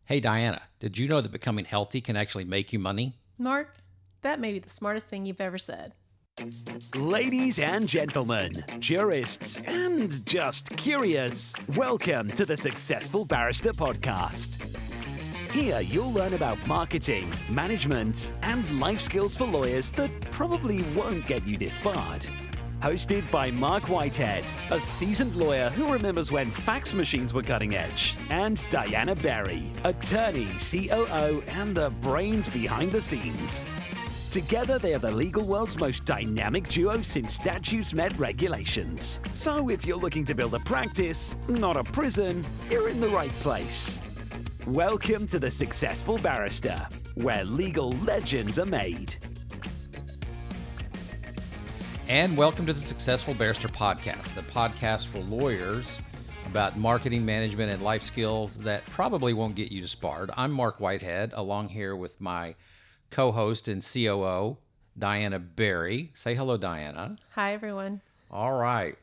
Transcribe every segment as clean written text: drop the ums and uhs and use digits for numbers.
Hey, Diana, did you know that becoming healthy can actually make you money? Mark, that may be the smartest thing you've ever said. Ladies and gentlemen, jurists and just curious, welcome to the Successful Barrister Podcast. Here you'll learn about marketing, management, and life skills for lawyers that probably won't get you disbarred. Hosted by Marc Whitehead, a seasoned lawyer who remembers when fax machines were cutting edge, and Diana Berry, attorney, COO, and the brains behind the scenes. Together, they are the legal world's most dynamic duo since statutes met regulations. So if you're looking to build a practice, not a prison, you're in the right place. Welcome to the Successful Barrister, where legal legends are made. And welcome to the Successful Barrister Podcast, the podcast for lawyers about marketing, management, and life skills that probably won't get you disbarred. I'm Marc Whitehead, along here with my co-host and COO, Diana Berry. Say hello, Diana. Hi, everyone. All right.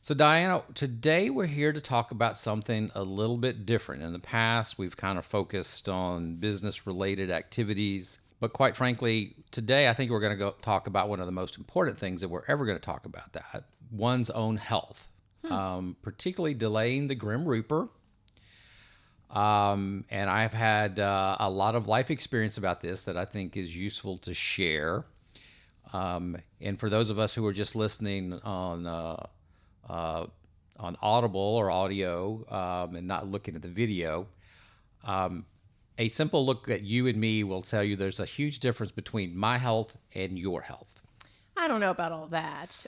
So, Diana, today we're here to talk about something a little bit different. In the past, we've kind of focused on business-related activities. But quite frankly, today I think we're going to talk about one of the most important things that we're ever going to talk about, that one's own health, particularly delaying the Grim Reaper. And I've had a lot of life experience about this that I think is useful to share. And for those of us who are just listening on Audible or audio and not looking at the video, a simple look at you and me will tell you there's a huge difference between my health and your health. I don't know about all that.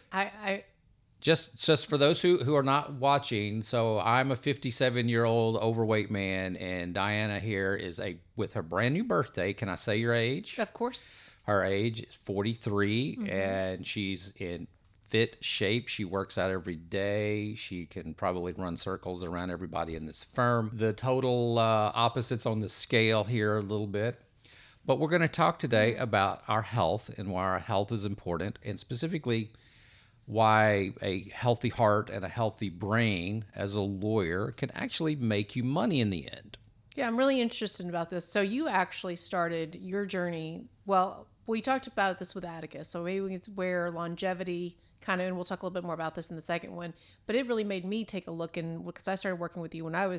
Just for those who are not watching, so I'm a 57-year-old overweight man, and Diana here is with her brand new birthday. Can I say your age? Of course. Her age is 43, and she's in fit shape. She works out every day. She can probably run circles around everybody in this firm. The total opposites on the scale here a little bit. But we're going to talk today about our health and why our health is important, and specifically why a healthy heart and a healthy brain as a lawyer can actually make you money in the end. Yeah, I'm really interested about this. So you actually started your journey, well, we talked about this with Atticus, so maybe we can where longevity kind of, and we'll talk a little bit more about this in the second one, but it really made me take a look, and because I started working with you when I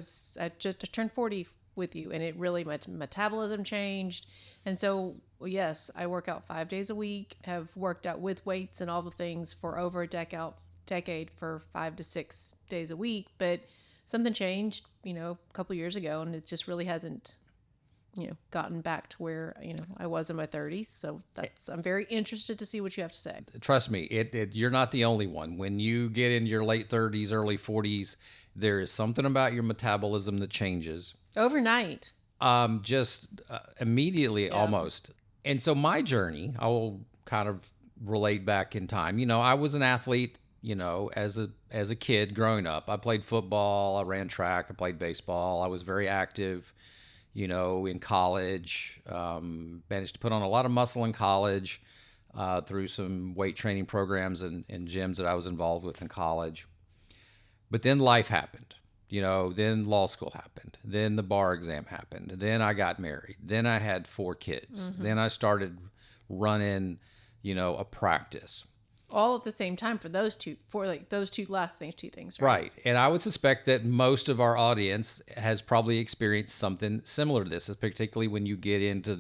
turned 40 with you, and it really, my metabolism changed. And so, yes, I work out 5 days a week, have worked out with weights and all the things for over a decade for 5 to 6 days a week, but something changed, a couple years ago, and it just really hasn't, gotten back to where, I was in my 30s. So I'm very interested to see what you have to say. Trust me, you're not the only one. When you get in your late 30s, early 40s, there is something about your metabolism that changes. Overnight. Immediately, Yeah. almost. And so my journey, I will kind of relate back in time. I was an athlete, as a kid growing up. I played football, I ran track, I played baseball. I was very active, in college. Managed to put on a lot of muscle in college through some weight training programs and gyms that I was involved with in college. But then life happened. Then law school happened. Then the bar exam happened. Then I got married. Then I had 4 kids. Then I started running, a practice. All at the same time for those two last things, two things, right? Right. And I would suspect that most of our audience has probably experienced something similar to this, particularly when you get into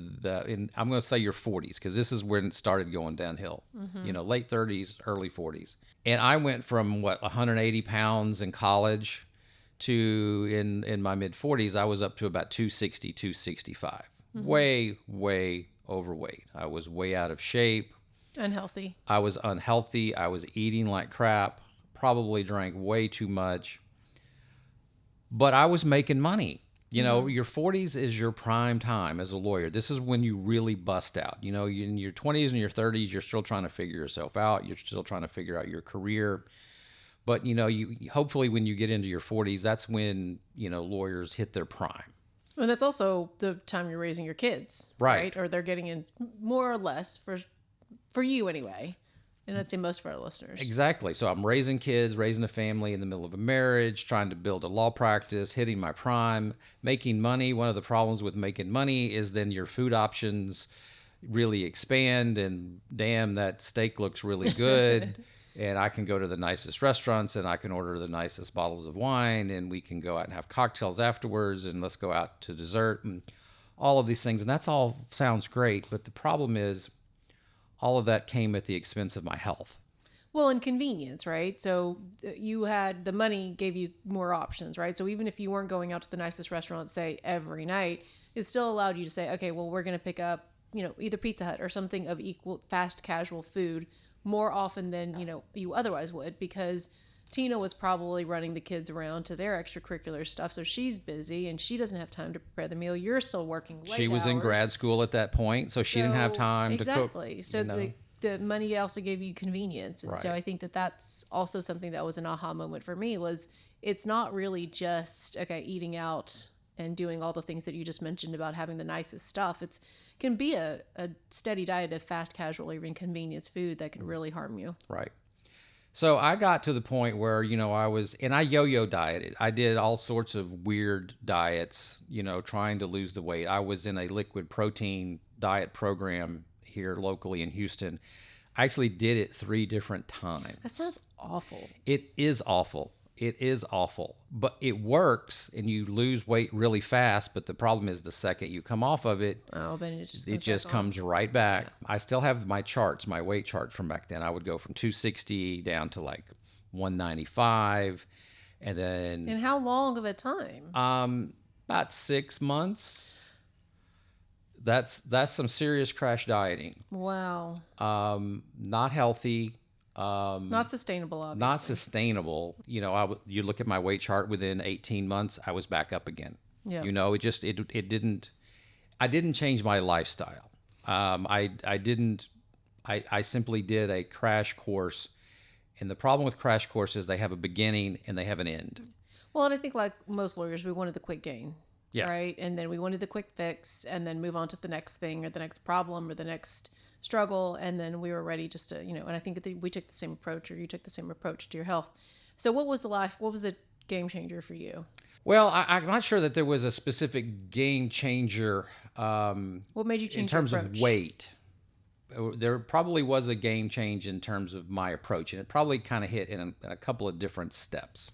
I'm going to say your 40s, because this is when it started going downhill, late 30s, early 40s. And I went from 180 pounds in college to in my mid 40s, I was up to about 260, 265. Way, way overweight. I was way out of shape. Unhealthy. I was unhealthy. I was eating like crap, probably drank way too much. But I was making money. Your 40s is your prime time as a lawyer. This is when you really bust out. In your 20s and your 30s, you're still trying to figure yourself out. You're still trying to figure out your career. But, you hopefully when you get into your 40s, that's when, lawyers hit their prime. Well, that's also the time you're raising your kids, Right? Or they're getting in more or less for you anyway, And I'd say most of our listeners. Exactly. So I'm raising kids, raising a family in the middle of a marriage, trying to build a law practice, hitting my prime, making money. One of the problems with making money is then your food options really expand, and damn, that steak looks really good. And I can go to the nicest restaurants, and I can order the nicest bottles of wine, and we can go out and have cocktails afterwards, and let's go out to dessert and all of these things. And that's all sounds great. But the problem is all of that came at the expense of my health. Well, and convenience, right? So you had the money gave you more options, right? So even if you weren't going out to the nicest restaurant, say every night, it still allowed you to say, okay, well, we're going to pick up, either Pizza Hut or something of equal fast casual food more often than, you otherwise would, because Tina was probably running the kids around to their extracurricular stuff. So she's busy and she doesn't have time to prepare the meal. You're still working late She was in hours. grad school at that point, so she didn't have time to cook. Exactly. So the money also gave you convenience. And so Right. I think that that's also something that was an aha moment for me was it's not really just, okay, eating out and doing all the things that you just mentioned about having the nicest stuff. It's can be a steady diet of fast casual or even convenience food that can really harm you. Right. So I got to the point where, I yo-yo dieted. I did all sorts of weird diets, trying to lose the weight. I was in a liquid protein diet program here locally in Houston. I actually did it 3 different times. That sounds awful. It is awful. It is awful, but it works and you lose weight really fast. But the problem is the second you come off of it, Oh, then it just comes right back. Yeah. I still have my charts, my weight chart from back then. I would go from 260 down to like 195. And then. And how long of a time? About 6 months. That's some serious crash dieting. Wow. Not healthy. Not sustainable, obviously. Not sustainable. You look at my weight chart, within 18 months, I was back up again. Yeah. It didn't, I didn't change my lifestyle. I simply did a crash course. And the problem with crash courses, they have a beginning and they have an end. Well, and I think like most lawyers, we wanted the quick gain. Yeah. Right. And then we wanted the quick fix and then move on to the next thing or the next problem or the next struggle. And then we were ready just to, and I think we took the same approach, or you took the same approach to your health. So what was the game changer for you? Well, I'm not sure that there was a specific game changer. What made you change in terms your approach? of weight? There probably was a game change in terms of my approach, and it probably kind of hit in a couple of different steps.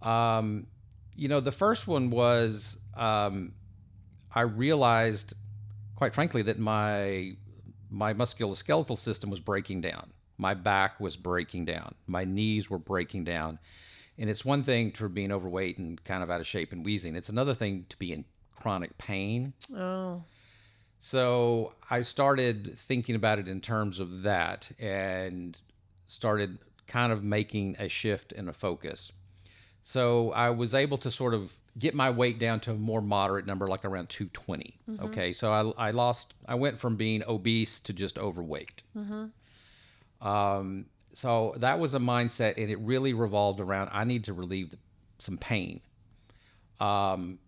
The first one was I realized, quite frankly, that my musculoskeletal system was breaking down. My back was breaking down. My knees were breaking down. And it's one thing for being overweight and kind of out of shape and wheezing. It's another thing to be in chronic pain. Oh. So I started thinking about it in terms of that and started kind of making a shift and a focus. So I was able to sort of get my weight down to a more moderate number, like around 220. Mm-hmm. Okay, so I went from being obese to just overweight. Mm-hmm. So that was a mindset, and it really revolved around, I need to relieve some pain. And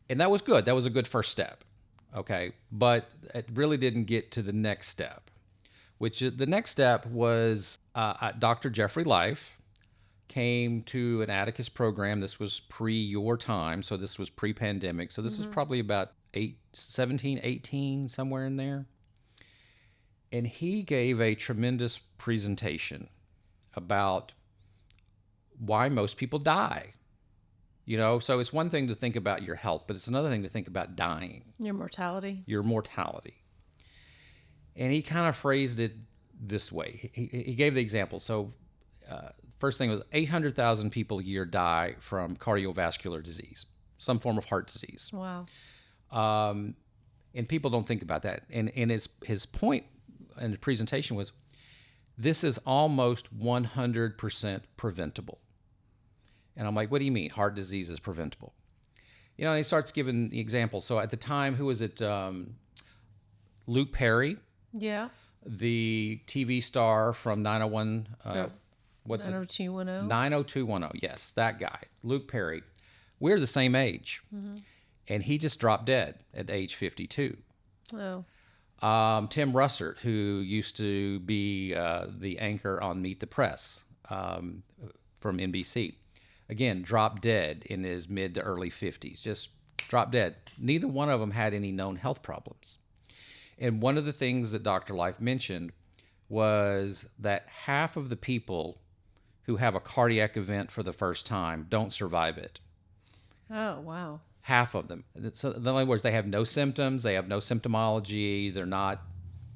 that was good. That was a good first step. Okay, but it really didn't get to the next step, which the next step was Dr. Jeffrey Life came to an Atticus program. This was pre your time, so this was pre-pandemic. So this was probably about 17, 18, somewhere in there. And he gave a tremendous presentation about why most people die. So it's one thing to think about your health, but it's another thing to think about dying. Your mortality. And he kind of phrased it this way. He gave the example. So first thing was 800,000 people a year die from cardiovascular disease, some form of heart disease. Wow. And people don't think about that. And his point in the presentation was, this is almost 100% preventable. And I'm like, what do you mean heart disease is preventable? And he starts giving the examples. So at the time, who was it? Luke Perry. Yeah. The TV star from 901. What's 90210? 90210. Yes, that guy, Luke Perry. We're the same age. Mm-hmm. And he just dropped dead at age 52. Oh. Tim Russert, who used to be the anchor on Meet the Press from NBC, again, dropped dead in his mid to early 50s, just dropped dead. Neither one of them had any known health problems. And one of the things that Dr. Life mentioned was that half of the people who have a cardiac event for the first time don't survive it. Oh, wow. Half of them. So in other words, they have no symptoms, they have no symptomology, they're not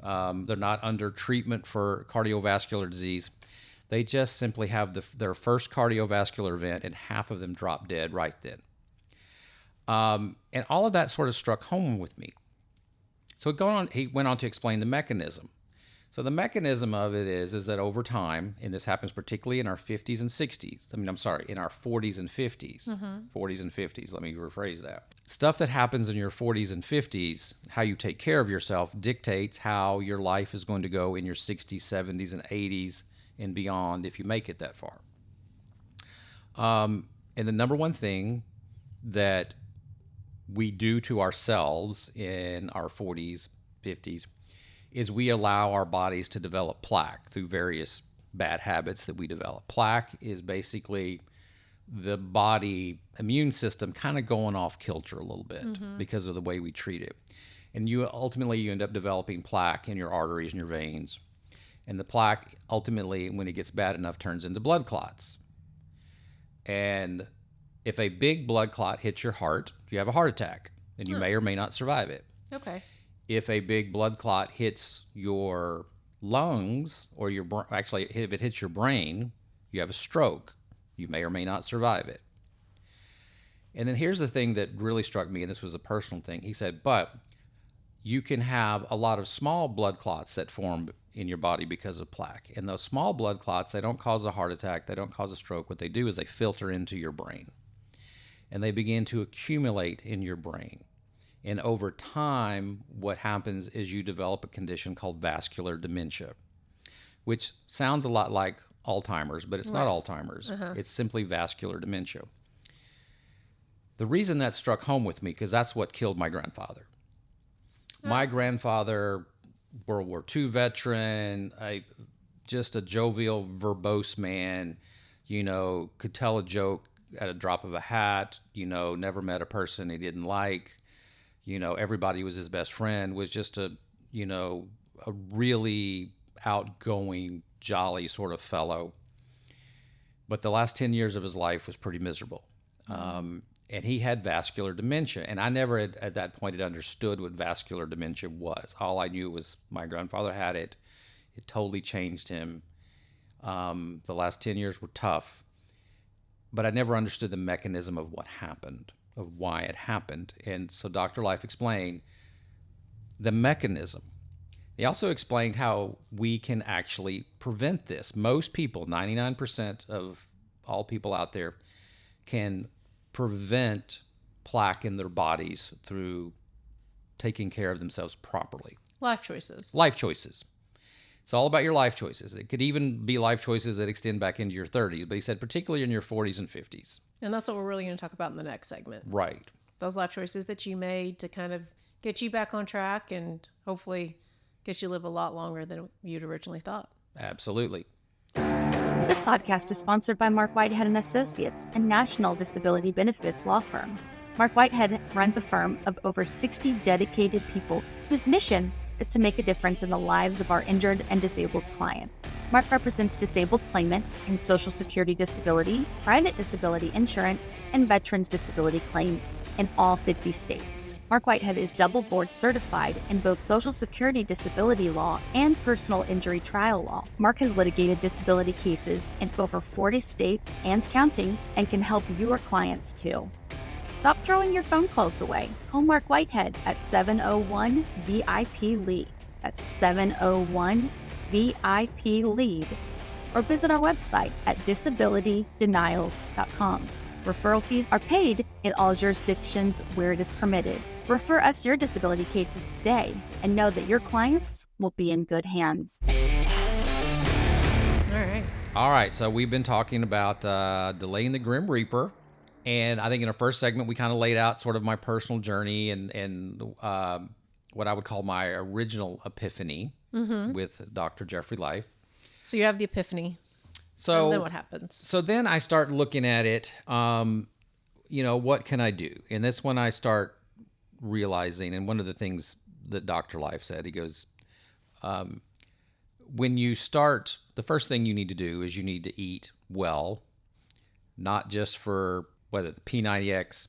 under treatment for cardiovascular disease. They just simply have their first cardiovascular event, and half of them drop dead right then. And all of that sort of struck home with me. So he went on to explain the mechanism. So the mechanism of it is that over time, and this happens particularly in our 50s and 60s. In our 40s and 50s. 40s and 50s, let me rephrase that. Stuff that happens in your 40s and 50s, how you take care of yourself, dictates how your life is going to go in your 60s, 70s, and 80s and beyond if you make it that far. And the number one thing that we do to ourselves in our 40s, 50s, is we allow our bodies to develop plaque through various bad habits that we develop. Plaque is basically the body immune system kind of going off kilter a little bit because of the way we treat it. And you end up developing plaque in your arteries and your veins. And the plaque ultimately, when it gets bad enough, turns into blood clots. And if a big blood clot hits your heart, you have a heart attack, and you may or may not survive it. Okay. If a big blood clot hits your lungs, or if it hits your brain, you have a stroke. You may or may not survive it. And then here's the thing that really struck me, and this was a personal thing. He said, but you can have a lot of small blood clots that form in your body because of plaque. And those small blood clots, they don't cause a heart attack, they don't cause a stroke. What they do is they filter into your brain. And they begin to accumulate in your brain. And over time, what happens is you develop a condition called vascular dementia, which sounds a lot like Alzheimer's, but it's not Alzheimer's. It's simply vascular dementia. The reason that struck home with me, because that's what killed my grandfather. My grandfather, World War II veteran, just a jovial, verbose man, could tell a joke at a drop of a hat, never met a person he didn't like. Everybody was his best friend, was just a really outgoing, jolly sort of fellow. But the last 10 years of his life was pretty miserable. And he had vascular dementia. And I never at that point had understood what vascular dementia was. All I knew was my grandfather had it. It totally changed him. The last 10 years were tough. But I never understood the mechanism of what happened, of why it happened. And so Dr. Life explained the mechanism. He also explained how we can actually prevent this. Most people, 99% of all people out there, can prevent plaque in their bodies through taking care of themselves properly. Life choices. Life choices. It's all about your life choices. It could even be life choices that extend back into your 30s, but he said particularly in your 40s and 50s. And that's what we're really going to talk about in the next segment. Right. Those life choices that you made to kind of get you back on track and hopefully get you to live a lot longer than you'd originally thought. Absolutely. This podcast is sponsored by Marc Whitehead and Associates, a national disability benefits law firm. Marc Whitehead runs a firm of over 60 dedicated people whose mission is to make a difference in the lives of our injured and disabled clients. Marc represents disabled claimants in Social Security disability, private disability insurance, and veterans disability claims in all 50 states. Marc Whitehead is double board certified in both Social Security disability law and personal injury trial law. Marc has litigated disability cases in over 40 states and counting and can help your clients too. Stop throwing your phone calls away. Call Marc Whitehead at 701-VIP-LEAD. That's 701-VIP-LEAD. Or visit our website at disabilitydenials.com. Referral fees are paid in all jurisdictions where it is permitted. Refer us your disability cases today and know that your clients will be in good hands. All right. So we've been talking about delaying the Grim Reaper. And I think in our first segment, we kind of laid out sort of my personal journey and what I would call my original epiphany with Dr. Jeffrey Life. So you have the epiphany. So And then what happens? So then I start looking at it, what can I do? And that's when I start realizing, and one of the things that Dr. Life said, he goes, when you start, the first thing you need to do is you need to eat well, not just for whether the P90X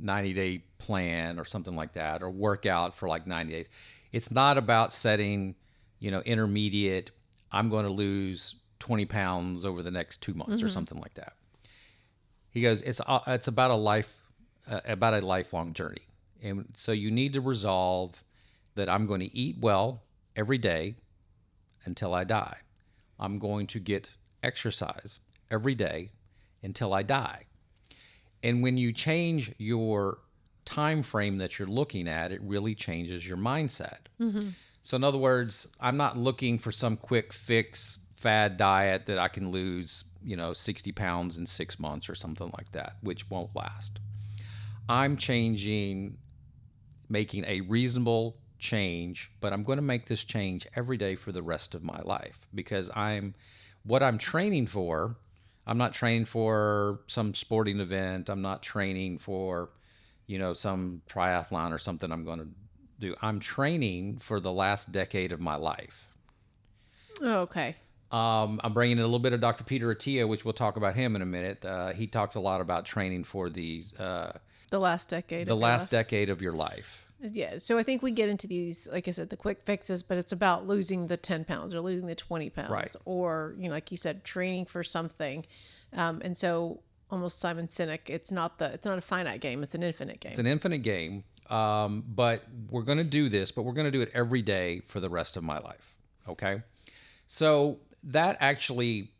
90-day plan or something like that, or work out for like 90 days. It's not about setting, intermediate, I'm going to lose 20 pounds over the next 2 months or something like that. He goes, it's about a lifelong journey. And so you need to resolve that I'm going to eat well every day until I die. I'm going to get exercise every day until I die. And when you change your time frame that you're looking at, it really changes your mindset. So in other words, I'm not looking for some quick fix fad diet that I can lose, 60 pounds in 6 months or something like that, which won't last. I'm making a reasonable change, but I'm going to make this change every day for the rest of my life, because what I'm training for. I'm not training for some sporting event. I'm not training for, some triathlon or something I'm going to do. I'm training for the last decade of my life. Oh, okay. I'm bringing in a little bit of Dr. Peter Attia, which we'll talk about him in a minute. He talks a lot about training for the last decade. Decade of your life. Yeah. So I think we get into these, like I said, the quick fixes, but it's about losing the 10 pounds or losing the 20 pounds, right. Or, like you said, training for something. And so almost Simon Sinek, it's not a finite game. It's an infinite game. It's an infinite game. But we're going to do this, but we're going to do it every day for the rest of my life. Okay. So that actually,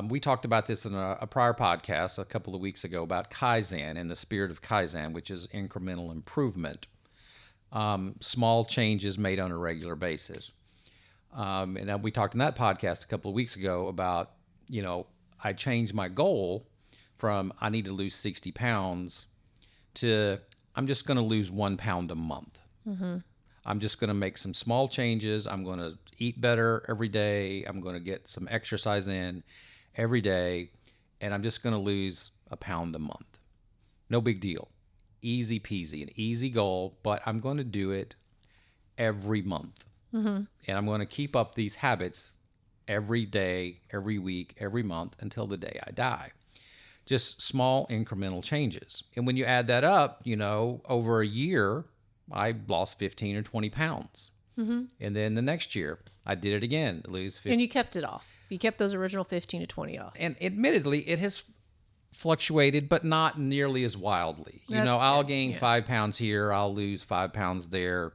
we talked about this in a prior podcast a couple of weeks ago about Kaizen and the spirit of Kaizen, which is incremental improvement. Small changes made on a regular basis. And we talked in that podcast a couple of weeks ago about, I changed my goal from I need to lose 60 pounds to I'm just going to lose 1 pound a month. I'm just going to make some small changes. I'm going to eat better every day. I'm going to get some exercise in every day. And I'm just going to lose a pound a month. No big deal. Easy peasy, an easy goal, but I'm going to do it every month. And I'm going to keep up these habits every day, every week, every month until the day I die. Just small incremental changes. And when you add that up, over a year, I lost 15 or 20 pounds. And then the next year, I did it again, lose 15. And you kept it off. You kept those original 15 to 20 off. And admittedly, it has fluctuated, but not nearly as wildly. I'll gain 5 pounds here, I'll lose 5 pounds there.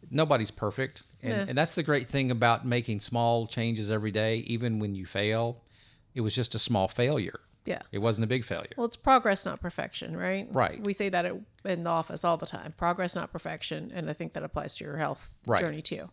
Nobody's perfect. And that's the great thing about making small changes every day. Even when you fail, it was just a small failure. Yeah. It wasn't a big failure. Well, it's progress, not perfection, right? Right. We say that in the office all the time. Progress, not perfection. And I think that applies to your health journey too.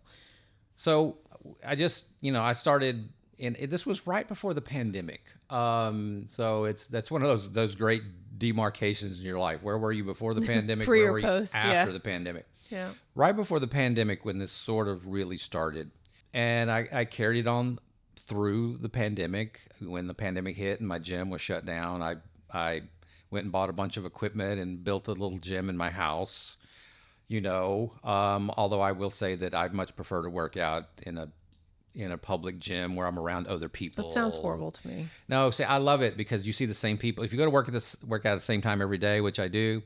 So I just, I started, and this was right before the pandemic. So that's one of those great demarcations in your life. Where were you before the pandemic? Pre Where or were you post, after the pandemic? Yeah. Right before the pandemic, when this sort of really started. And I carried it on through the pandemic. When the pandemic hit and my gym was shut down, I went and bought a bunch of equipment and built a little gym in my house. Although I will say that I'd much prefer to work out in a public gym where I'm around other people. That sounds horrible to me. No, see, I love it because you see the same people. If you go to work out at the same time every day, which I do,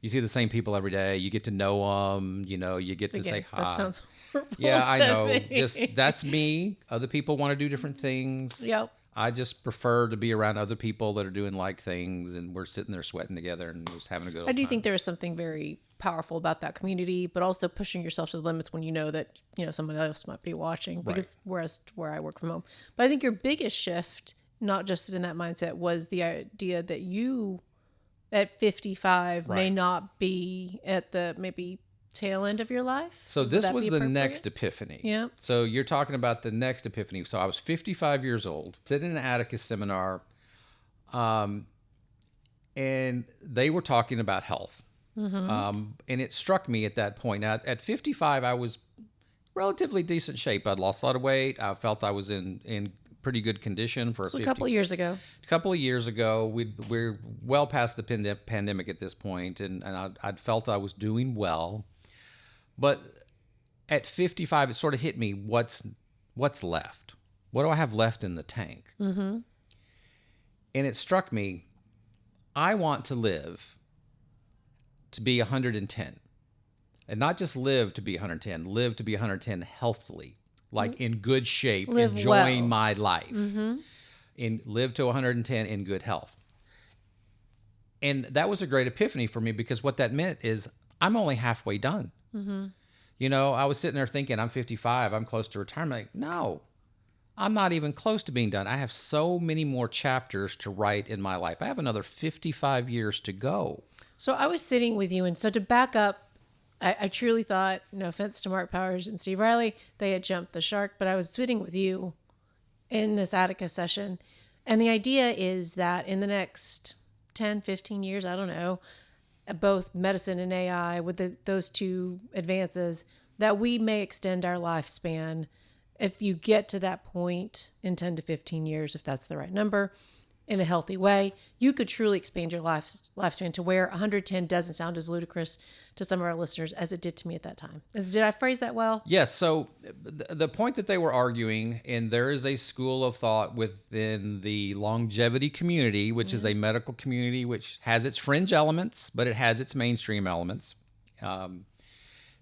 you see the same people every day. You get to know them. You get to say hi. That sounds horrible. Yeah, I know. Me. Just that's me. Other people want to do different things. Yep. I just prefer to be around other people that are doing like things, and we're sitting there sweating together and just having a good old I do time. think there is something very powerful about that community, but also pushing yourself to the limits when you know that someone else might be watching. Because where I work from home, but I think your biggest shift, not just in that mindset, was the idea that you, at 55, may not be at the maybe tail end of your life. So this was the next epiphany. Yeah. So you're talking about the next epiphany. So I was 55 years old, sitting in an Atticus seminar, and they were talking about health. And it struck me at that point. Now, at 55, I was relatively decent shape. I'd lost a lot of weight. I felt I was in pretty good condition for So a couple of years ago. A couple of years ago, we're well past the pandemic at this point, and I'd felt I was doing well. But at 55, it sort of hit me, what's left? What do I have left in the tank? And it struck me, I want to live to be 110. And not just live to be 110, live to be 110 healthily, like in good shape, Live enjoying well. my life. Live to 110 in good health. And that was a great epiphany for me, because what that meant is I'm only halfway done. You know, I was sitting there thinking, I'm 55, I'm close to retirement. Like, no, I'm not even close to being done. I have so many more chapters to write in my life. I have another 55 years to go. So I was sitting with you, and so to back up, I truly thought, no offense to Mark Powers and Steve Riley, they had jumped the shark, but I was sitting with you in this Atticus session. And the idea is that in the next 10, 15 years, I don't know, both medicine and AI, with those two advances, that we may extend our lifespan if you get to that point in 10 to 15 years, if that's the right number, in a healthy way. You could truly expand your lifespan to where 110 doesn't sound as ludicrous to some of our listeners as it did to me at that time. Did I phrase that well? Yes. So the point that they were arguing, and there is a school of thought within the longevity community, which is a medical community which has its fringe elements, but it has its mainstream elements,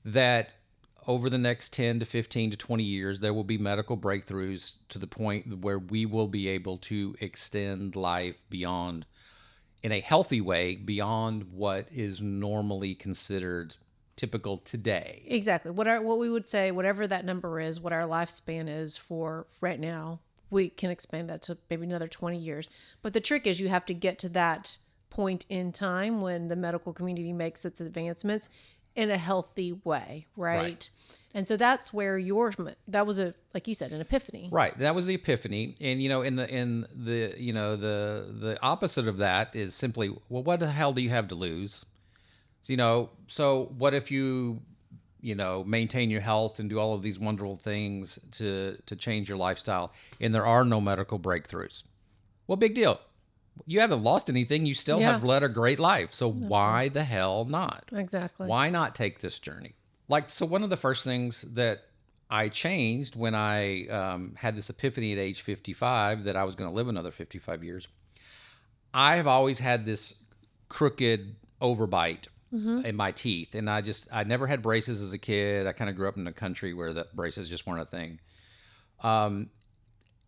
that over the next 10 to 15 to 20 years, there will be medical breakthroughs to the point where we will be able to extend life beyond, in a healthy way, beyond what is normally considered typical today. Exactly. What we would say, whatever that number is, what our lifespan is for right now, we can expand that to maybe another 20 years. But the trick is you have to get to that point in time when the medical community makes its advancements in a healthy way, right? And so that's where that was like you said, an epiphany. Right. That was the epiphany. And, you know, the opposite of that is simply, well, what the hell do you have to lose? So what if you maintain your health and do all of these wonderful things to change your lifestyle, and there are no medical breakthroughs? Well, big deal. You haven't lost anything. You still have led a great life. So why the hell not? Exactly. Why not take this journey? So one of the first things that I changed when I had this epiphany at age 55 that I was going to live another 55 years, I have always had this crooked overbite in my teeth. And I never had braces as a kid. I kind of grew up in a country where the braces just weren't a thing.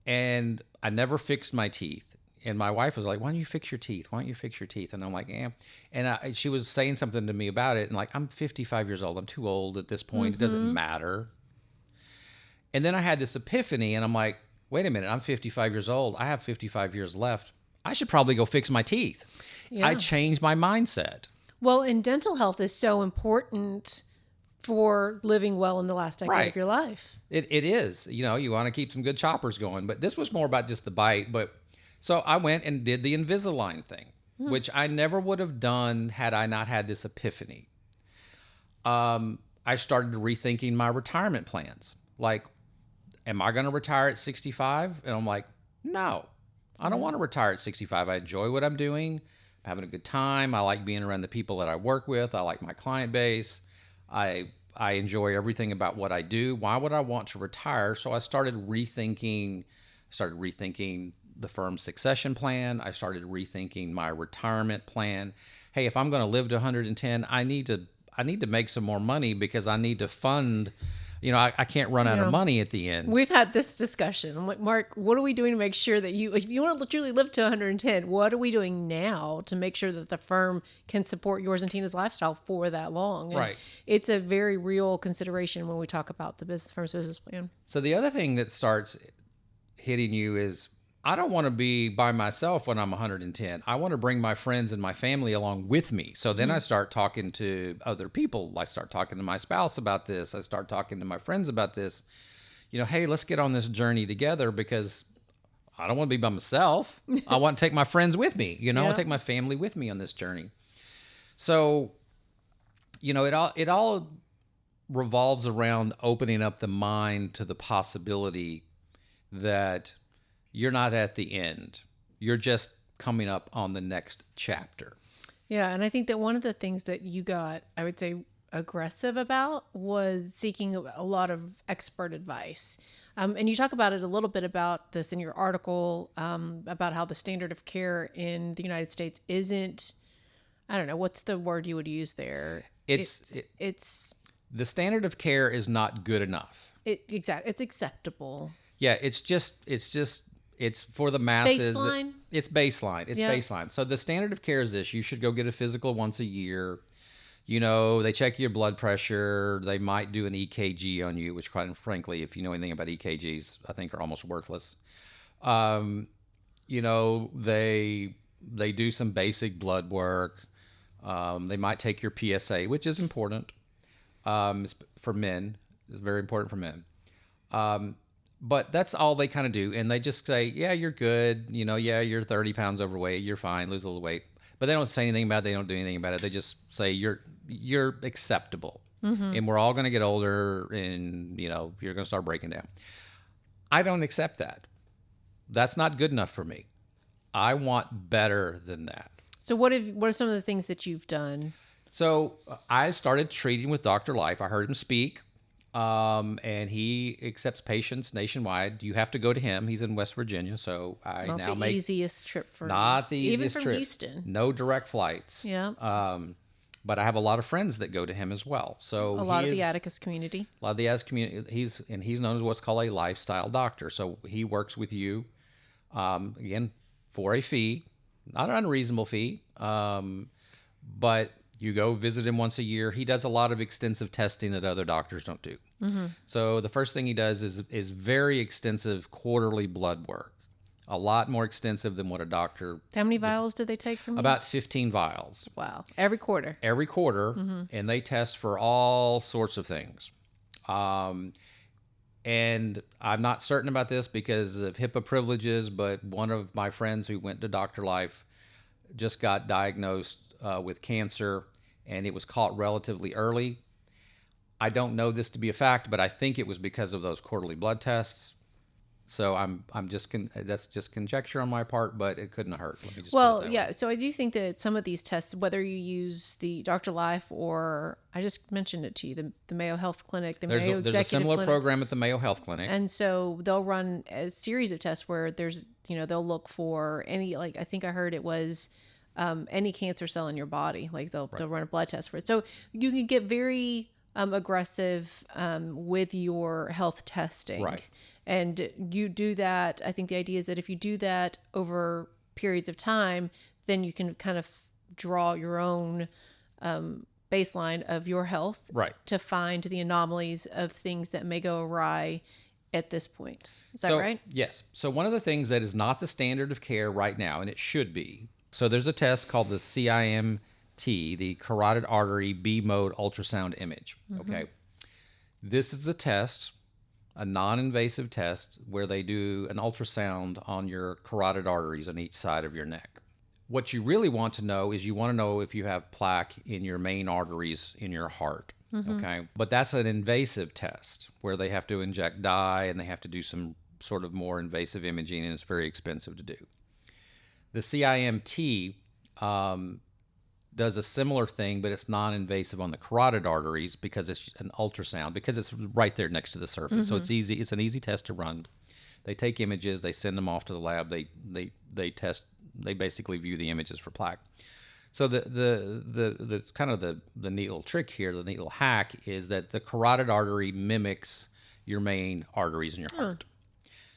And I never fixed my teeth. And my wife was like, why don't you fix your teeth? Why don't you fix your teeth? And I'm like, eh. And she was saying something to me about it. And like, I'm 55 years old. I'm too old at this point. It doesn't matter. And then I had this epiphany, and I'm like, wait a minute. I'm 55 years old. I have 55 years left. I should probably go fix my teeth. Yeah. I changed my mindset. Well, and dental health is so important for living well in the last decade of your life. It is. You want to keep some good choppers going. But this was more about just the bite. So I went and did the Invisalign thing, which I never would have done had I not had this epiphany. I started rethinking my retirement plans. Like, am I going to retire at 65? And I'm like, no, I don't want to retire at 65. I enjoy what I'm doing. I'm having a good time. I like being around the people that I work with. I like my client base. I enjoy everything about what I do. Why would I want to retire? So I started rethinking the firm's succession plan. I started rethinking my retirement plan. Hey, if I'm going to live to 110, I need to make some more money because I need to fund. I can't run out of money at the end. We've had this discussion. I'm like, Mark, what are we doing to make sure that if you want to truly live to 110, what are we doing now to make sure that the firm can support yours and Tina's lifestyle for that long? And right. It's a very real consideration when we talk about the firm's business plan. So the other thing that starts hitting you is, I don't want to be by myself when I'm 110. I want to bring my friends and my family along with me. So then I start talking to other people. I start talking to my spouse about this. I start talking to my friends about this. Hey, let's get on this journey together because I don't want to be by myself. I want to take my friends with me. I want to take my family with me on this journey. So It all revolves around opening up the mind to the possibility that you're not at the end. You're just coming up on the next chapter. Yeah, and I think that one of the things that you got, I would say, aggressive about was seeking a lot of expert advice. And you talk about it a little bit about this in your article, about how the standard of care in the United States isn't, I don't know, what's the word you would use there? It's The standard of care is not good enough. It's acceptable. Yeah, it's for the masses. Baseline? It's baseline. It's Yeah. baseline. So the standard of care is this: you should go get a physical once a year. They check your blood pressure. They might do an EKG on you, which, quite frankly, if you know anything about EKGs, I think are almost worthless. They do some basic blood work. They might take your PSA, which is important for men. It's very important for men. But that's all they kind of do. And they just say, yeah, you're good. Yeah, you're 30 pounds overweight. You're fine. Lose a little weight. But they don't say anything about it. They don't do anything about it. They just say you're acceptable. Mm-hmm. And we're all going to get older and, you're going to start breaking down. I don't accept that. That's not good enough for me. I want better than that. So what are some of the things that you've done? So I started treating with Dr. Life. I heard him speak. And he accepts patients nationwide. You have to go to him. He's in West Virginia, so I Not now the make easiest trip for not the even easiest from trip. Houston. No direct flights. Yeah. But I have a lot of friends that go to him as well. So A lot of the Atticus community. A lot of the Atticus community. He's known as what's called a lifestyle doctor. So he works with you, again, for a fee, not an unreasonable fee, but you go visit him once a year. He does a lot of extensive testing that other doctors don't do. Mm-hmm. So the first thing he does is very extensive quarterly blood work, a lot more extensive than what a doctor. How many vials did they take from you? About 15 vials. Wow. Every quarter. Every quarter, and they test for all sorts of things. And I'm not certain about this because of HIPAA privileges, but one of my friends who went to Dr. Life just got diagnosed with cancer, and it was caught relatively early. I don't know this to be a fact, but I think it was because of those quarterly blood tests. So that's just conjecture on my part, but it couldn't hurt. Let me just put it that way. So I do think that some of these tests, whether you use the Dr. Life or I just mentioned it to you, the Mayo Health Clinic, There's a similar Clinic. program at the Mayo Health Clinic. And so they'll run a series of tests where they'll look for any, like I think I heard it was any cancer cell in your body. Like they'll run a blood test for it. So you can get very aggressive with your health testing. Right. And you do that. I think the idea is that if you do that over periods of time, then you can kind of draw your own baseline of your health to find the anomalies of things that may go awry at this point. Is that right? Yes. So one of the things that is not the standard of care right now, and it should be, so there's a test called the CIMT, the carotid artery B mode ultrasound image. Mm-hmm. Okay. This is a test, a non-invasive test where they do an ultrasound on your carotid arteries on each side of your neck. What you really want to know is you want to know if you have plaque in your main arteries in your heart. Mm-hmm. Okay. But that's an invasive test where they have to inject dye and they have to do some sort of more invasive imaging, and it's very expensive to do. The CIMT does a similar thing, but it's non-invasive on the carotid arteries because it's an ultrasound, because it's right there next to the surface. Mm-hmm. So it's easy. It's an easy test to run. They take images, they send them off to the lab. They test. They basically view the images for plaque. So the kind of the neat little trick here, the neat little hack is that the carotid artery mimics your main arteries in your heart.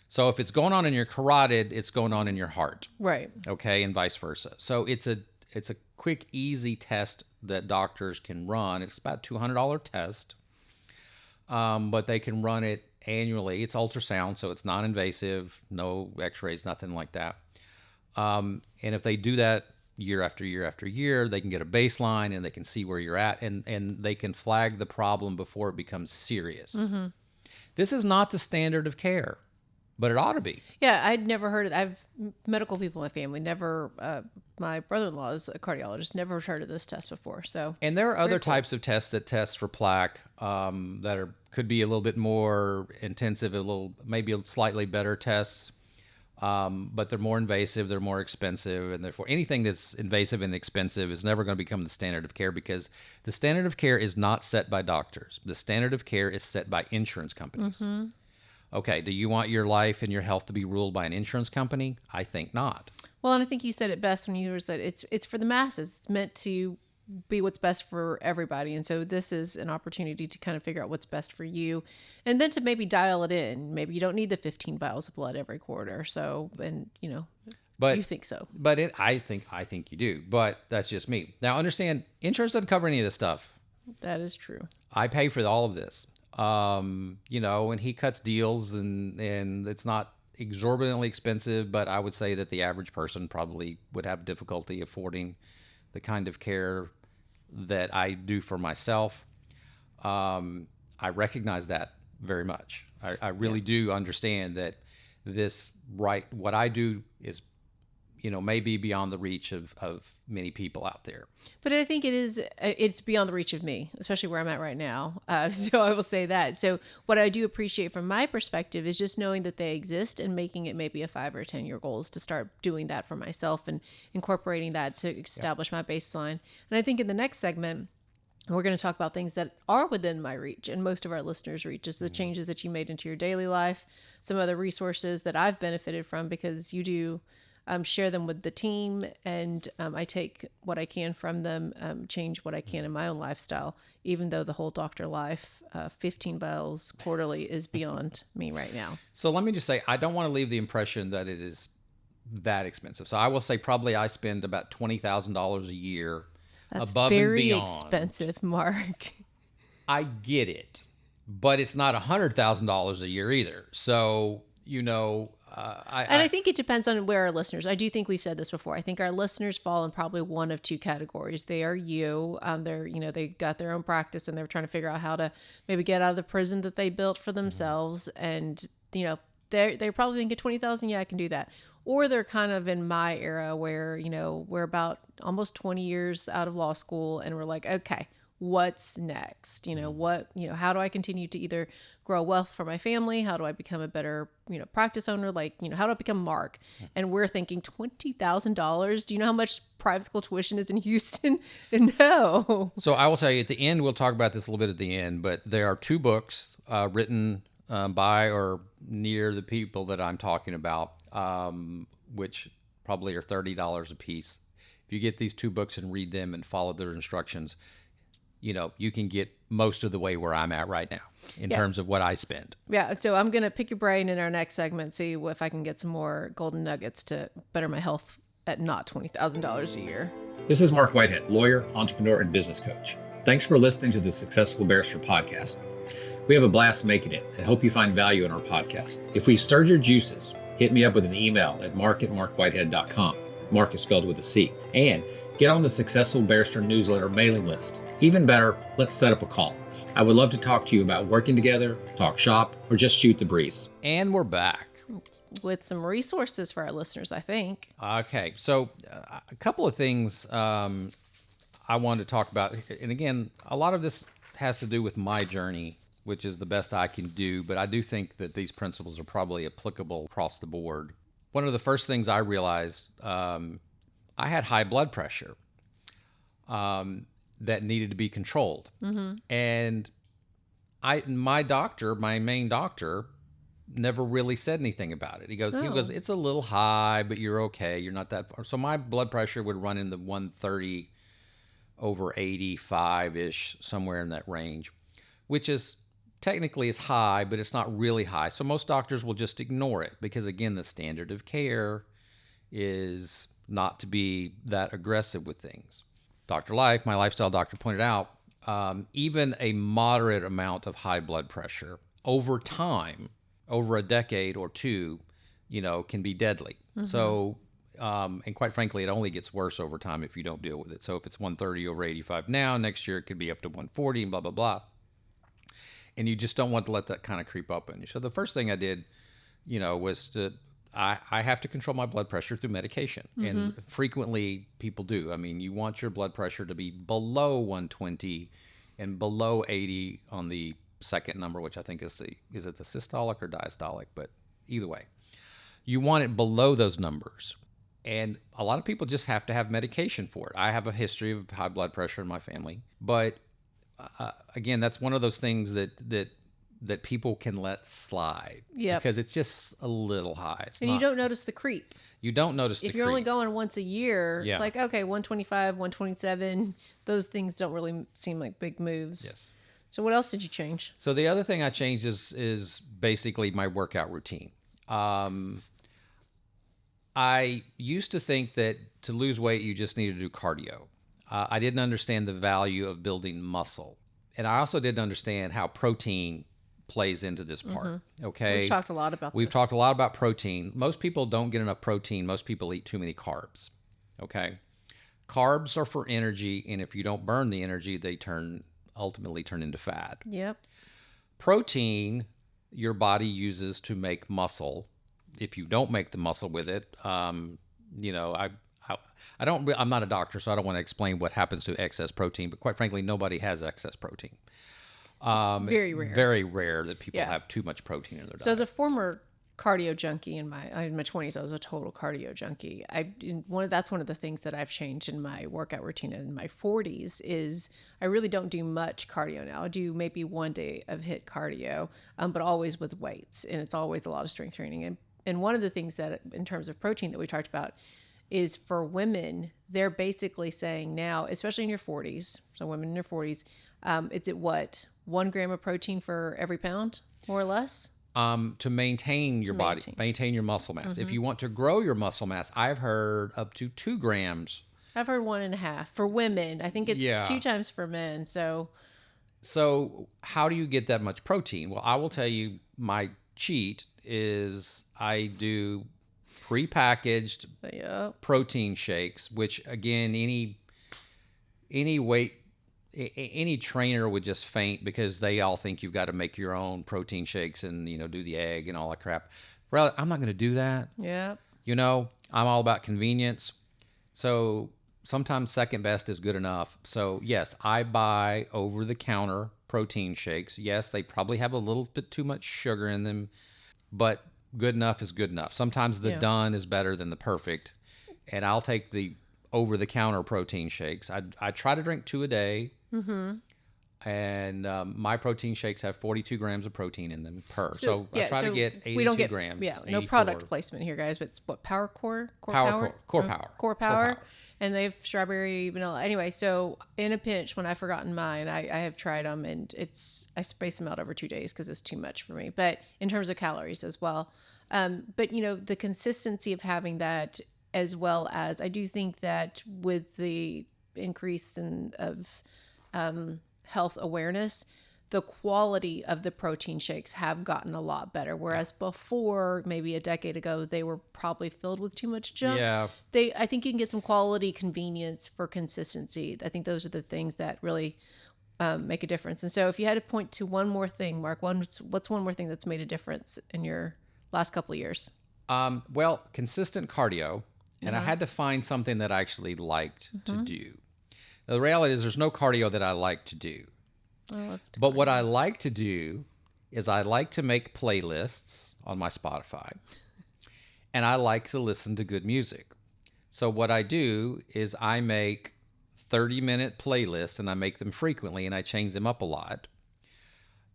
So if it's going on in your carotid, it's going on in your heart. Right. Okay, and vice versa. So it's a quick, easy test that doctors can run. It's about $200 test, but they can run it annually. It's ultrasound, so it's non-invasive, no x-rays, nothing like that. And if they do that year after year after year, they can get a baseline and they can see where you're at, and they can flag the problem before it becomes serious. Mm-hmm. This is not the standard of care. but it ought to be. Yeah, I'd never heard of. I've medical people in my family. Never. My brother-in-law is a cardiologist. Never heard of this test before. So, And there are other Very cool. types of tests that test for plaque could be a little bit more intensive, maybe slightly better tests, but they're more invasive, they're more expensive, and therefore anything that's invasive and expensive is never going to become the standard of care, because the standard of care is not set by doctors. The standard of care is set by insurance companies. Okay, do you want your life and your health to be ruled by an insurance company? I think not. well, and I think you said it best when you were that it's for the masses. It's meant to be what's best for everybody, and so this is an opportunity to kind of figure out what's best for you, and then to maybe dial it in. Maybe you don't need the 15 vials of blood every quarter. So, and But you think so? But I think you do. But that's just me. Now, understand, insurance doesn't cover any of this stuff. That is true. I pay for all of this. And he cuts deals, and it's not exorbitantly expensive, but I would say that the average person probably would have difficulty affording the kind of care that I do for myself. I recognize that very much. I really do understand that what I do is, may be beyond the reach of many people out there. But I think it's beyond the reach of me, especially where I'm at right now. So I will say that. So what I do appreciate from my perspective is just knowing that they exist and making it maybe a 5 or 10 year goal is to start doing that for myself and incorporating that to establish my baseline. And I think in the next segment, we're going to talk about things that are within my reach and most of our listeners' reach, is the changes that you made into your daily life, some other resources that I've benefited from because you do share them with the team, and I take what I can from them, change what I can in my own lifestyle, even though the whole doctor life, 15 vials quarterly is beyond me right now. So let me just say, I don't want to leave the impression that it is that expensive. So I will say probably I spend about $20,000 a year That's above and very beyond. expensive, Mark. I get it, but it's not $100,000 a year either. So, I think it depends on where our listeners. I do think we've said this before. I think our listeners fall in probably one of two categories. They are they got their own practice and they're trying to figure out how to maybe get out of the prison that they built for themselves, and they're probably thinking 20,000. Yeah, I can do that. Or they're kind of in my era where we're about almost 20 years out of law school, and we're like, okay, what's next? How do I continue to either grow wealth for my family? How do I become a better, practice owner? How do I become Mark? And we're thinking $20,000. Do you know how much private school tuition is in Houston? No. So I will tell you at the end, we'll talk about this a little bit at the end, but there are 2 books written by or near the people that I'm talking about, which probably are $30 a piece. If you get these 2 books and read them and follow their instructions, you can get most of the way where I'm at right now in terms of what I spend. Yeah. So I'm going to pick your brain in our next segment, see if I can get some more golden nuggets to better my health at not $20,000 a year. This is Marc Whitehead, lawyer, entrepreneur, and business coach. Thanks for listening to the Successful Barrister podcast. We have a blast making it and hope you find value in our podcast. If we stirred your juices, hit me up with an email at marc@marcwhitehead.com. Marc is spelled with a C. And get on the Successful Barrister newsletter mailing list. Even better, let's set up a call. I would love to talk to you about working together, talk shop, or just shoot the breeze. And we're back. With some resources for our listeners, I think. Okay. So a couple of things I wanted to talk about. And again, a lot of this has to do with my journey, which is the best I can do. But I do think that these principles are probably applicable across the board. One of the first things I realized, I had high blood pressure that needed to be controlled. Mm-hmm. And my main doctor, never really said anything about it. He goes, it's a little high, but you're okay. You're not that far. So my blood pressure would run in the 130 over 85-ish, somewhere in that range, which is technically is high, but it's not really high. So most doctors will just ignore it because, again, the standard of care is not to be that aggressive with things. Dr. Life, my lifestyle doctor, pointed out, even a moderate amount of high blood pressure over time, over a decade or two, can be deadly. Mm-hmm. So, and quite frankly, it only gets worse over time if you don't deal with it. So if it's 130 over 85 now, next year it could be up to 140 and blah, blah, blah. And you just don't want to let that kind of creep up on you. So the first thing I did was to, I have to control my blood pressure through medication. And frequently people do. I mean, you want your blood pressure to be below 120 and below 80 on the second number, which I think is it the systolic or diastolic? But either way, you want it below those numbers. And a lot of people just have to have medication for it. I have a history of high blood pressure in my family. But again, that's one of those things that people can let slide. Yep. Because it's just a little high. You don't notice the creep. You don't notice the creep. If you're only going once a year, Yeah. it's like, okay, 125, 127, those things don't really seem like big moves. Yes. So what else did you change? So the other thing I changed is basically my workout routine. I used to think that to lose weight, you just need to do cardio. I didn't understand the value of building muscle. And I also didn't understand how protein plays into this part. Okay. We've talked a lot about We've this. talked a lot about protein. Most people don't get enough protein. Most people eat too many carbs. Okay. Carbs are for energy. And if you don't burn the energy, they ultimately turn into fat. Yep. Protein, your body uses to make muscle. If you don't make the muscle with it, I'm not a doctor, so I don't want to explain what happens to excess protein, but quite frankly, nobody has excess protein. Very rare. Very rare that people Yeah. have too much protein in their So diet. as a former cardio junkie in my 20s, I was a total cardio junkie. That's one of the things that I've changed in my workout routine in my 40s is I really don't do much cardio now. I do maybe one day of HIIT cardio, but always with weights, and it's always a lot of strength training. And one of the things that, in terms of protein that we talked about, is for women, they're basically saying now, especially in your 40s, so women in their 40s, it's at what, 1 gram of protein for every pound, more or less? To maintain your body, maintain your muscle mass. If you want to grow your muscle mass, I've heard up to 2 grams. I've heard 1.5 for women. I think it's 2 times for men. So how do you get that much protein? Well, I will tell you my cheat is I do prepackaged protein shakes, which again, any trainer would just faint because they all think you've got to make your own protein shakes and, do the egg and all that crap. Well, I'm not going to do that. Yeah. I'm all about convenience. So sometimes second best is good enough. So yes, I buy over-the-counter protein shakes. Yes, they probably have a little bit too much sugar in them, but good enough is good enough. Sometimes the done is better than the perfect. And I'll take the over-the-counter protein shakes. I try to drink 2 a day. And my protein shakes have 42 grams of protein in them per. So I try to get 82 grams. Yeah, no 84. product placement here, guys, but it's what, Power Core? Core Core Power. Power. And they have strawberry, vanilla. Anyway, so in a pinch, when I've forgotten mine, I have tried them, and I space them out over 2 days because it's too much for me. But in terms of calories as well. But, the consistency of having that, as well as I do think that with the increase of health awareness, the quality of the protein shakes have gotten a lot better. Whereas before, maybe a decade ago, they were probably filled with too much junk. Yeah. I think you can get some quality convenience for consistency. I think those are the things that really make a difference. And so if you had to point to one more thing, Mark, what's one more thing that's made a difference in your last couple of years? Well, consistent cardio. And I had to find something that I actually liked to do. Now, the reality is there's no cardio that I like to do. But what I like to do is I like to make playlists on my Spotify. And I like to listen to good music. So what I do is I make 30-minute playlists, and I make them frequently, and I change them up a lot.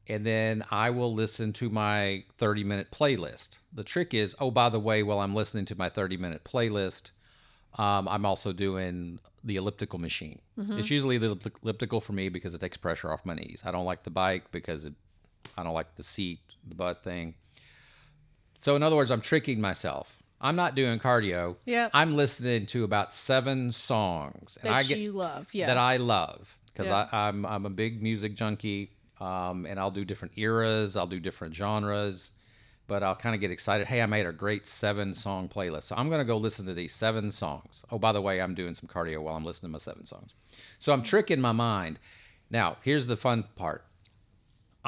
And then I will listen to my 30-minute playlist. The trick is, by the way, while I'm listening to my 30-minute playlist, I'm also doing the elliptical machine. It's usually the elliptical for me because it takes pressure off my knees. I don't like the bike because I don't like the seat, the butt thing. So in other words, I'm tricking myself. I'm not doing cardio. Yep. I'm listening to about 7 songs You love. Yeah. that I love because I'm a big music junkie. And I'll do different eras. I'll do different genres. But I'll kind of get excited. Hey, I made a great 7-song playlist. So I'm going to go listen to these 7 songs. Oh, by the way, I'm doing some cardio while I'm listening to my 7 songs. So I'm tricking my mind. Now, here's the fun part.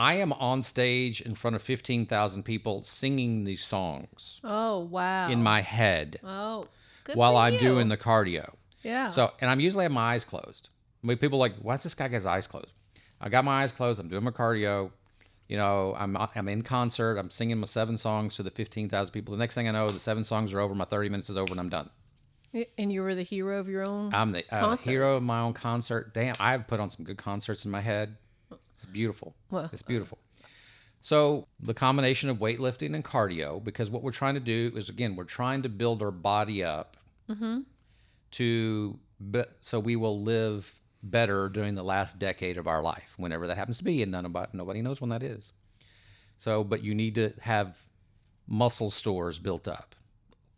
I am on stage in front of 15,000 people singing these songs Oh, wow. in my head Oh, good while for I'm you. doing the cardio. Yeah. So, and I'm usually have my eyes closed. I mean, people are like, why's this guy got his eyes closed? I got my eyes closed. I'm doing my cardio. You know, I'm in concert. I'm singing my 7 songs to the 15,000 people. The next thing I know, the 7 songs are over. My 30 minutes is over, and I'm done. And you were the hero of your own I'm the concert. hero of my own concert. Damn, I've put on some good concerts in my head. It's beautiful. Well, It's beautiful. So the combination of weightlifting and cardio, because what we're trying to do is, again, we're trying to build our body up so we will live better during the last decade of our life, whenever that happens to be, and nobody knows when that is. So, but you need to have muscle stores built up.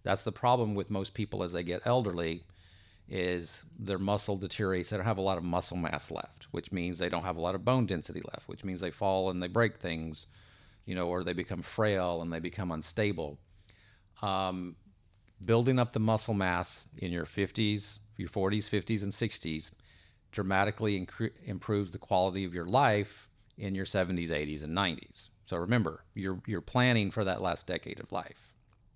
That's the problem with most people as they get elderly, is their muscle deteriorates. They don't have a lot of muscle mass left, which means they don't have a lot of bone density left, which means they fall and they break things, you know, or they become frail and they become unstable. Building up the muscle mass in your 50s, your 40s, 50s, and 60s dramatically improves the quality of your life in your 70s, 80s, and 90s. So remember, you're planning for that last decade of life.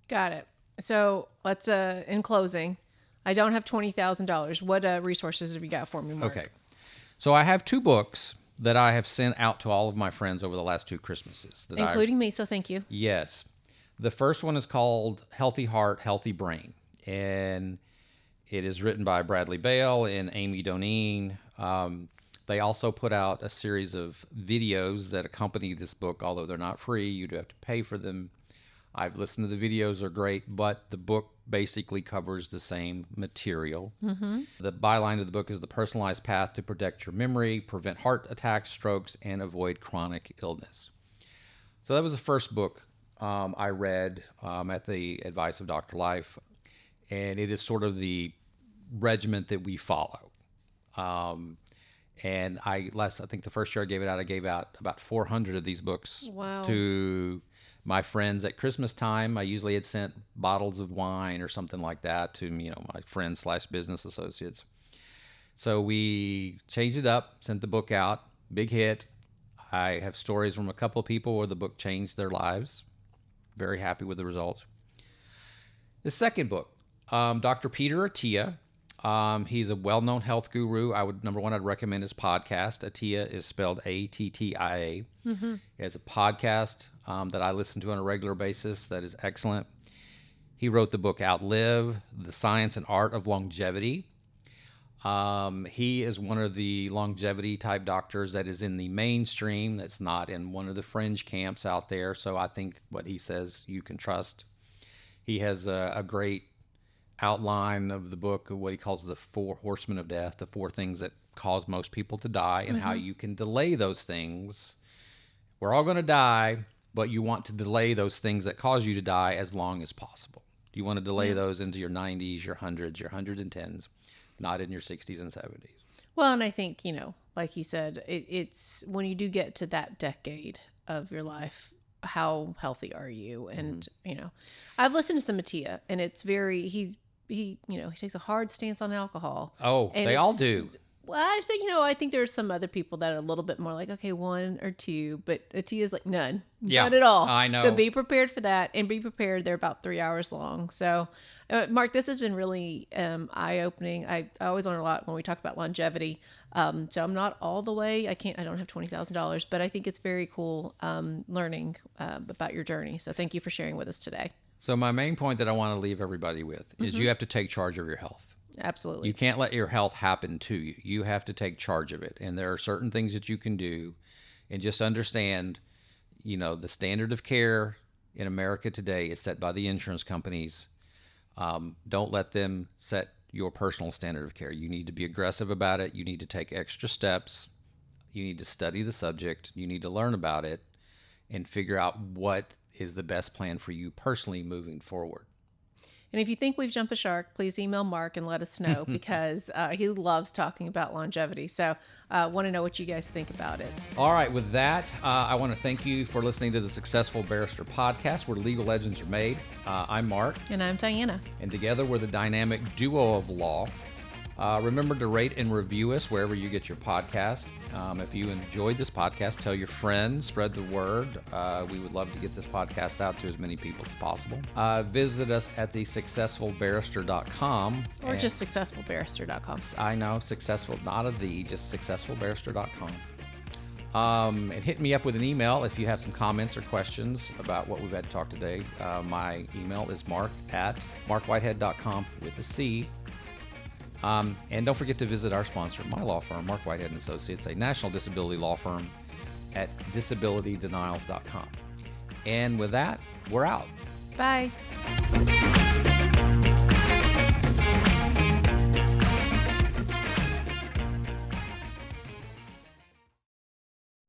Got it. So let's, in closing, I don't have $20,000. What resources have you got for me, Marc? Okay. So I have 2 books that I have sent out to all of my friends over the last 2 Christmases. Including me, so thank you. Yes. The first one is called Healthy Heart, Healthy Brain. And it is written by Bradley Bale and Amy Doneen. They also put out a series of videos that accompany this book, although they're not free. You do have to pay for them. I've listened to the videos, are great, but the book basically covers the same material. The byline of the book is the personalized path to protect your memory, prevent heart attacks, strokes, and avoid chronic illness. So that was the first book I read at the advice of Dr. Life, and it is sort of the regiment that we follow. And I think the first year I gave out about 400 of these books to my friends at Christmas time. I usually had sent bottles of wine or something like that to, you know, my friends / business associates. So we changed it up, sent the book out, big hit. I have stories from a couple of people where the book changed their lives. Very happy with the results. The second book, Dr. Peter Attia. He's a well-known health guru. Number one, I'd recommend his podcast. Attia is spelled Attia. He has a podcast that I listen to on a regular basis that is excellent. He wrote the book Outlive, The Science and Art of Longevity. He is one of the longevity type doctors that is in the mainstream, that's not in one of the fringe camps out there. So I think what he says you can trust. He has a great outline of the book of what he calls the 4 horsemen of death, the 4 things that cause most people to die, and how you can delay those things. We're all going to die, but you want to delay those things that cause you to die as long as possible. You want to delay those into your 90s, your 100s, your 110s, not in your 60s and 70s. Well, and I think, you know, like you said, it's when you do get to that decade of your life, how healthy are you? And, you know, I've listened to some Attia, and it's very, he takes a hard stance on alcohol. Oh, and they all do. Well, I say, you know, I think there's some other people that are a little bit more like, okay, 1 or 2, but Attia's like none at all. I know. So be prepared for that, and be prepared. They're about 3 hours long. So, Marc, this has been really eye-opening. I always learn a lot when we talk about longevity. So I'm not all the way. I don't have $20,000, but I think it's very cool learning about your journey. So thank you for sharing with us today. So my main point that I want to leave everybody with is you have to take charge of your health. Absolutely. You can't let your health happen to you. You have to take charge of it. And there are certain things that you can do. And just understand, you know, the standard of care in America today is set by the insurance companies. Don't let them set your personal standard of care. You need to be aggressive about it. You need to take extra steps. You need to study the subject. You need to learn about it and figure out what is the best plan for you personally moving forward. And if you think we've jumped the shark, please email Marc and let us know, because he loves talking about longevity. So I want to know what you guys think about it. All right. With that, I want to thank you for listening to the Successful Barrister Podcast, where legal legends are made. I'm Marc. And I'm Diana. And together we're the dynamic duo of law. Remember to rate and review us wherever you get your podcast. If you enjoyed this podcast, tell your friends, spread the word. We would love to get this podcast out to as many people as possible. Visit us at thesuccessfulbarrister.com. Or just successfulbarrister.com. I know, successful, not a the, just successfulbarrister.com. And hit me up with an email if you have some comments or questions about what we've had to talk today. My email is marc@marcwhitehead.com with a C. And don't forget to visit our sponsor, my law firm, Marc Whitehead & Associates, a national disability law firm at disabilitydenials.com. And with that, we're out. Bye.